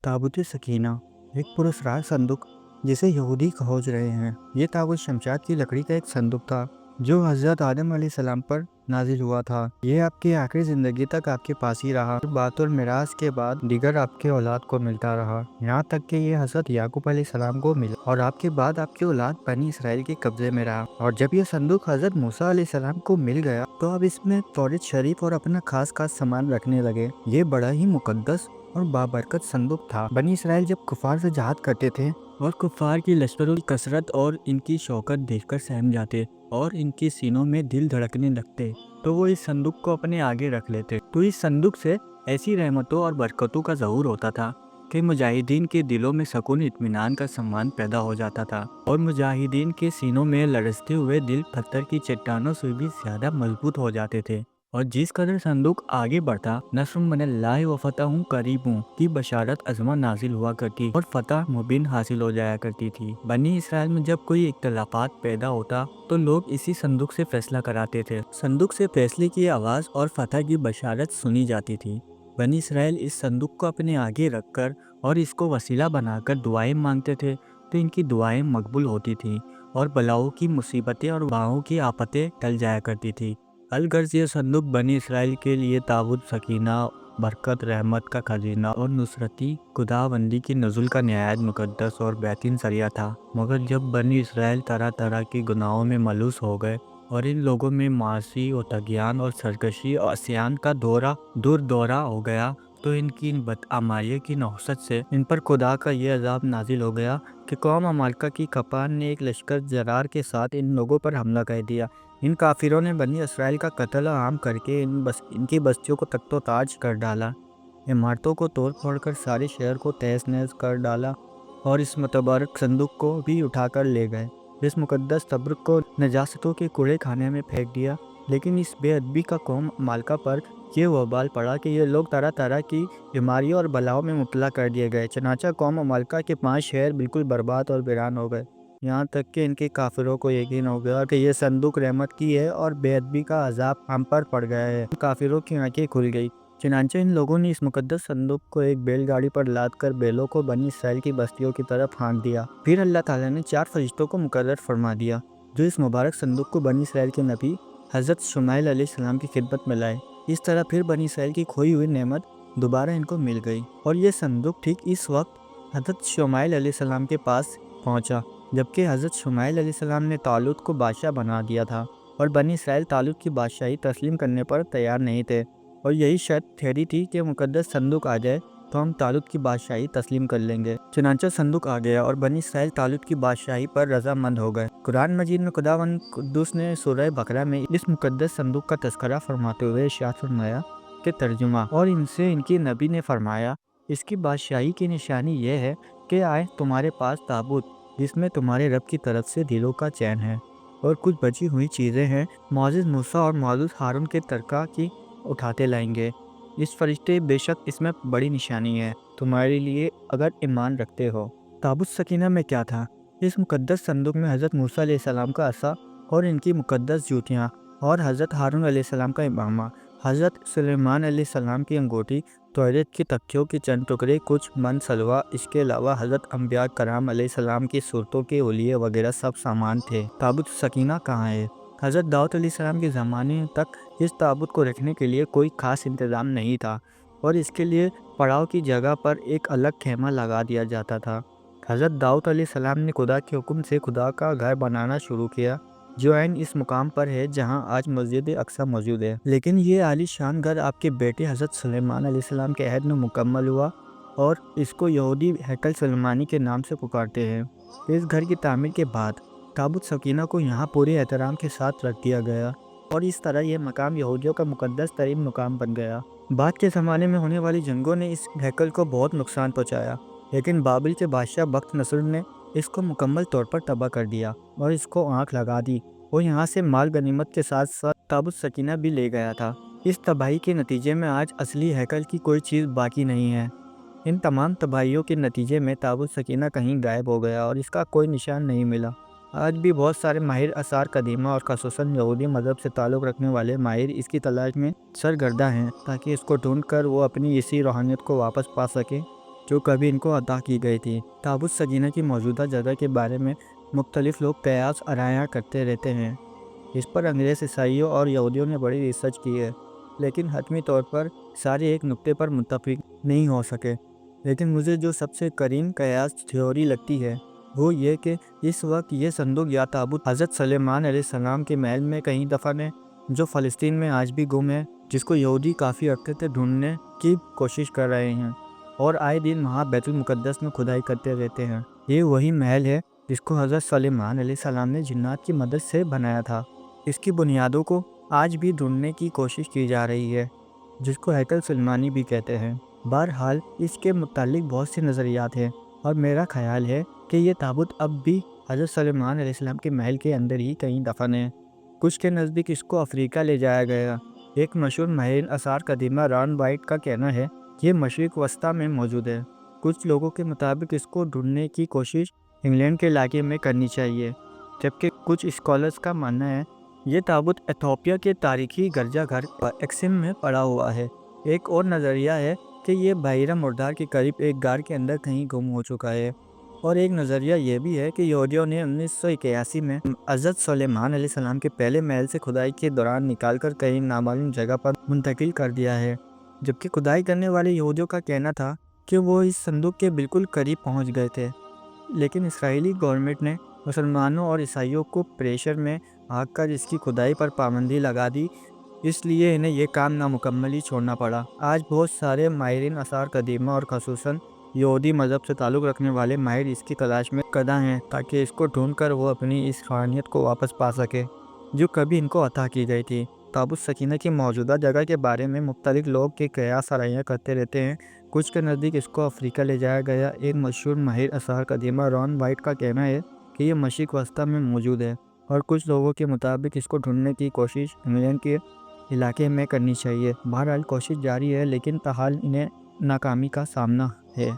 ताबूत सकीना एक पुरस्कार संदूक जिसे यहूदी खोज रहे हैं। ये ताबूत शमशाद की लकड़ी का एक संदूक था जो हज़रत आदम अलैहिस्सलाम पर नाजिल हुआ था। ये आपकी आखिरी जिंदगी तक आपके पास ही रहा और बात और मिरास के बाद दीगर आपके औलाद को मिलता रहा, यहाँ तक कि ये हज़रत याकूब अलैहिस्सलाम को मिला और आपके बाद आपकी औलाद बनी इसराइल के कब्जे में रहा। और जब ये संदूक हज़रत मूसा अलैहिस्सलाम को मिल गया तो अब इसमें तौरीत शरीफ और अपना खास सामान रखने लगे। ये बड़ा ही मुकद्दस और बाबरकत संदूक था। बनी इसराइल जब कुफार से जहाद करते थे और कुफार की लश्करों की कसरत और इनकी शौकत देखकर सहम जाते और इनके सीनों में दिल धड़कने लगते तो वो इस संदूक को अपने आगे रख लेते। तो इस संदूक से ऐसी रहमतों और बरकतों का ज़हूर होता था कि मुजाहिदीन के दिलों में सुकून इत्मीनान का सम्मान पैदा हो जाता था और मुजाहिदीन के सीनों में लरसते हुए दिल पत्थर की चट्टानों से भी ज़्यादा मजबूत हो जाते थे। और जिस कदर संदूक आगे बढ़ता, नस्रुम मिनल्लाहि व फतहुन करीबुन की बशारत अज़मा नाजिल हुआ करती और फतह मुबीन हासिल हो जाया करती थी। बनी इसराइल में जब कोई इख्तलाफात पैदा होता तो लोग इसी संदूक से फैसला कराते थे। संदूक से फैसले की आवाज़ और फतह की बशारत सुनी जाती थी। बनी इसराइल इस संदूक को अपने आगे रखकर और इसको वसीला बनाकर दुआएं मांगते थे तो इनकी दुआएं मकबूल होती थी और बलाओं की मुसीबतें और वाहों की आफतें टल जाया करती थी। अलगर्ज ये संदूक बनी इसराइल के लिए ताबूत सकीना, बरकत, रहमत का खजीना और नुसरती खुदाबंदी की नज़ुल का नहायत मुकद्दस और बेहतरीन जरिया था। मगर जब बनी इसराइल तरह तरह के गुनाहों में मलूस हो गए और इन लोगों में मासी और तगियान और सरकशी और अस्यान का दौरा हो गया तो इनकी इन बदअमाली की नौसत से इन पर खुदा का ये अजाब नाजिल हो गया कि कौम अमालका की कपान ने एक लश्कर जरार के साथ इन लोगों पर हमला कर दिया। इन काफिरों ने बनी इसराइल का कत्ल आम करके इनकी बस्तियों को तख्तो ताज कर डाला, इमारतों को तोड़ फोड़ कर सारे शहर को तहस नहस कर डाला और इस मुतबारक संदूक को भी उठाकर ले गए। इस मुकद्दस तबरुक को नजासतों के कूड़े खाने में फेंक दिया। लेकिन इस बेअदबी का कौम मालका पर ये वबाल पड़ा कि ये लोग तरह तरह की बीमारियों और बलाओं में मुब्तला कर दिए गए। चनाचा कौम मालका के 5 शहर बिल्कुल बर्बाद और वीरान हो गए। यहाँ तक कि इनके काफिरों को यकीन हो गया कि ये संदूक रहमत की है और बेअदबी का अजाब हम पर पड़ गया है। काफिरों की आंखें खुल गई। चनाचे इन लोगों ने इस मुकद्दस संदूक को एक बैलगाड़ी पर लाद कर बैलों को बनी इसराइल की बस्तियों की तरफ हाँक दिया। फिर अल्लाह ताला ने 4 फरिश्तों को मुकर्रर फरमा दिया जो इस मुबारक संदूक को बनी इसराइल के नबी हज़रत शुमाइल अलैहिस्सलाम की खिदमत में लाए। इस तरह फिर बनी इसराइल की खोई हुई नेमत दोबारा इनको मिल गई और ये संदूक ठीक इस वक्त हज़रत शुमाइल अलैहिस्सलाम के पास पहुंचा जबकि हज़रत शुमाइल अलैहिस्सलाम ने तालूत को बादशाह बना दिया था और बनी इसराइल तालूत की बादशाही तस्लीम करने पर तैयार नहीं थे और यही शर्त ठहरी थी कि मुकद्दस संदूक आ जाए तो हम तालूत की बादशाही तस्लीम कर लेंगे। चुनांचे संदूक आ गया और बनी इसराइल तालूत की बादशाही पर रजामंद हो गए। कुरान मजीद में खुदावंद कुद्दूस ने सूरह बकरा में इस मुकद्दस संदूक का तज़किरा फरमाते हुए इरशाद फरमाया कि तर्जुमा और इनसे इनकी नबी ने फरमाया, इसकी बादशाही की निशानी यह है कि आए तुम्हारे पास ताबूत जिसमें तुम्हारे रब की तरफ से दिलों का चैन है और कुछ बची हुई चीज़ें हैं मौजूद मूसा और मौजूद हारून के तरका की उठाते लाएंगे। इस फरिश्ते बेशक इसमें बड़ी निशानी है तुम्हारे लिए अगर ईमान रखते हो। ताबूत सकीना में क्या था? इस मुकद्दस संदूक में हज़रत मूसा अलैहिस्सलाम का असा और इनकी मुकद्दस जूतियाँ और हज़रत हारून अलैहिस्सलाम का इमामा, हज़रत सुलेमान अलैहिस्सलाम की अंगूठी, तौरात की तख्तियों के चंद टुकड़े, कुछ मन सलवा, इसके अलावा हज़रत अम्बिया कराम अलैहिस्सलाम की सूरतों के ओलिए वगैरह सब सामान थे। ताबूत सकीना कहाँ है? हज़रत दाऊद अलैहिस्सलाम के ज़माने तक इस ताबूत को रखने के लिए कोई ख़ास इंतज़ाम नहीं था और इसके लिए पड़ाव की जगह पर एक अलग खेमा लगा दिया जाता था। हज़रत दाऊद अलैहिस्सलाम ने खुदा के हुक्म से खुदा का घर बनाना शुरू किया जो ऐन इस मुकाम पर है जहां आज मस्जिद अक्सा मौजूद है। लेकिन ये आलीशान घर आपके बेटे हज़रत सुलेमान अलैहिस्सलाम के अहद में मुकम्मल हुआ और इसको यहूदी हैकल सुलेमानी के नाम से पुकारते हैं। इस घर की तामीर के बाद ताबूत सकीना को यहाँ पूरे एहतराम के साथ रख दिया गया और इस तरह यह मकाम यहूदियों का मुकद्दस तरीन मुकाम बन गया। बाद के ज़माने में होने वाली जंगों ने इस हैकल को बहुत नुकसान पहुँचाया, लेकिन बाबिल के बादशाह बख्त नसर ने इसको मुकम्मल तौर पर तबाह कर दिया और इसको आँख लगा दी और यहाँ से माल गनीमत के साथ साथ ताबूत सकीना भी ले गया था। इस तबाही के नतीजे में आज असली हैकल की कोई चीज़ बाकी नहीं है। इन तमाम तबाहियों के नतीजे में ताबूत सकीना कहीं गायब हो गया और इसका कोई निशान नहीं मिला। आज भी बहुत सारे माहिर आसार कदीमा और ख़ुसूसन यहूदी मज़हब से ताल्लुक़ रखने वाले माहिर इसकी तलाश में सरगर्दा हैं ताकि इसको ढूंढ कर वो अपनी इसी रूहानियत को वापस पा सकें جو کبھی ان کو عطا کی گئی تھی۔ تابوت سکینہ کی موجودہ جگہ کے بارے میں مختلف لوگ قیاس آرائیاں کرتے رہتے ہیں۔ اس پر انگریز، عیسائیوں اور یہودیوں نے بڑی ریسرچ کی ہے، لیکن حتمی طور پر سارے ایک نقطے پر متفق نہیں ہو سکے۔ لیکن مجھے جو سب سے قریب قیاس تھیوری لگتی ہے وہ یہ کہ اس وقت یہ صندوق یا تابوت حضرت سلیمان علیہ السلام کے محل میں کہیں دفن ہے، جو فلسطین میں آج بھی گم ہے، جس کو یہودی کافی عرصے سے ڈھونڈنے کی کوشش کر رہے ہیں اور آئے دن وہاں بیت المقدس میں کھدائی کرتے رہتے ہیں۔ یہ وہی محل ہے جس کو حضرت سلیمان علیہ السلام نے جنات کی مدد سے بنایا تھا۔ اس کی بنیادوں کو آج بھی ڈھونڈنے کی کوشش کی جا رہی ہے، جس کو ہیکل سلیمانی بھی کہتے ہیں۔ بہرحال اس کے متعلق بہت سے نظریات ہیں، اور میرا خیال ہے کہ یہ تابوت اب بھی حضرت سلیمان علیہ السلام کے محل کے اندر ہی کہیں دفن ہے۔ کچھ کے نزدیک اس کو افریقہ لے جایا گیا۔ ایک مشہور ماہر آثار قدیمہ ران وائٹ کا کہنا ہے کہ یہ مشرق وسطیٰ میں موجود ہے۔ کچھ لوگوں کے مطابق اس کو ڈھونڈنے کی کوشش انگلینڈ کے علاقے میں کرنی چاہیے، جبکہ کچھ اسکالرز کا ماننا ہے یہ تابوت ایتھوپیا کے تاریخی گرجا گھر ایکسم میں پڑا ہوا ہے۔ ایک اور نظریہ ہے کہ یہ بحیرہ مردار کے قریب ایک غار کے اندر کہیں گم ہو چکا ہے، اور ایک نظریہ یہ بھی ہے کہ یہودیوں نے 1981 میں حضرت سلیمان علیہ السلام کے پہلے محل سے کھدائی کے دوران نکال کر کہیں نامعلوم جگہ پر منتقل کر دیا ہے، جبکہ کھدائی کرنے والے یہودیوں کا کہنا تھا کہ وہ اس صندوق کے بالکل قریب پہنچ گئے تھے، لیکن اسرائیلی گورنمنٹ نے مسلمانوں اور عیسائیوں کو پریشر میں آ کر اس کی کھدائی پر پابندی لگا دی، اس لیے انہیں یہ کام نامکمل ہی چھوڑنا پڑا۔ آج بہت سارے ماہرین آثار قدیمہ اور خصوصاً یہودی مذہب سے تعلق رکھنے والے ماہر اس کی تلاش میں کدہ ہیں، تاکہ اس کو ڈھونڈ کر وہ اپنی اس روحانیت کو واپس پا سکے جو کبھی ان کو عطا کی گئی تھی۔ تابوت سکینہ کی موجودہ جگہ کے بارے میں مختلف لوگ کے قیاس آرائیاں کرتے رہتے ہیں۔ کچھ کے نزدیک اس کو افریقہ لے جایا گیا۔ ایک مشہور ماہر آثار قدیمہ ران وائٹ کا کہنا ہے کہ یہ مشرق وسطیٰ میں موجود ہے، اور کچھ لوگوں کے مطابق اس کو ڈھونڈنے کی کوشش انگلینڈ کے علاقے میں کرنی چاہیے۔ بہرحال کوشش جاری ہے، لیکن تاحال انہیں ناکامی کا سامنا ہے۔